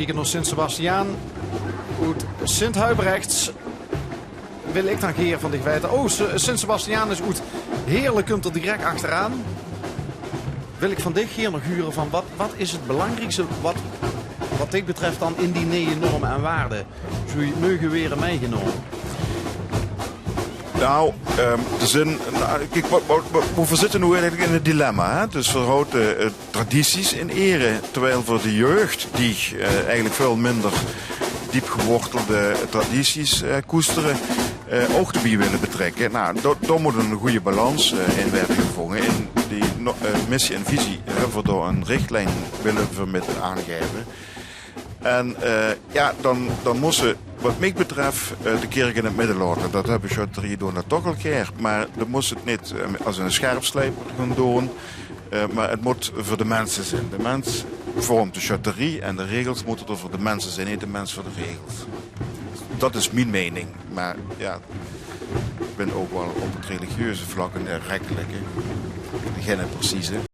Kijken naar Sint-Sebastiaan. Goed, Sint-Huibrechts wil ik dan geer van dichtbij. Oh, Sint-Sebastiaan is goed. Heerlijk komt er direct achteraan. Wil ik van dit geer nog huren van wat is het belangrijkste wat dit betreft dan in die nieuwe normen en waarden? Zou je mogen weer meegenomen? Nou, de zin, kijk, we zitten nu eigenlijk in het dilemma. Hè? Dus we houden tradities in ere, terwijl voor de jeugd die eigenlijk veel minder diep gewortelde tradities koesteren, ook erbij willen betrekken. Nou, daar moet een goede balans in werden gevonden. In die missie en visie hebben we door een richtlijn willen we aangeven. En ja, dan moesten, wat mij betreft, de kerk in het midden laten. Dat hebben charterie doen dat toch al keer. Maar dat moest het niet als een scherpslijper gaan doen. Maar het moet voor de mensen zijn. De mens vormt de charterie en de regels moeten er voor de mensen zijn, niet de mens voor de regels. Dat is mijn mening. Maar ja, ik ben ook wel op het religieuze vlak en de rechtelijke. Geen precieze.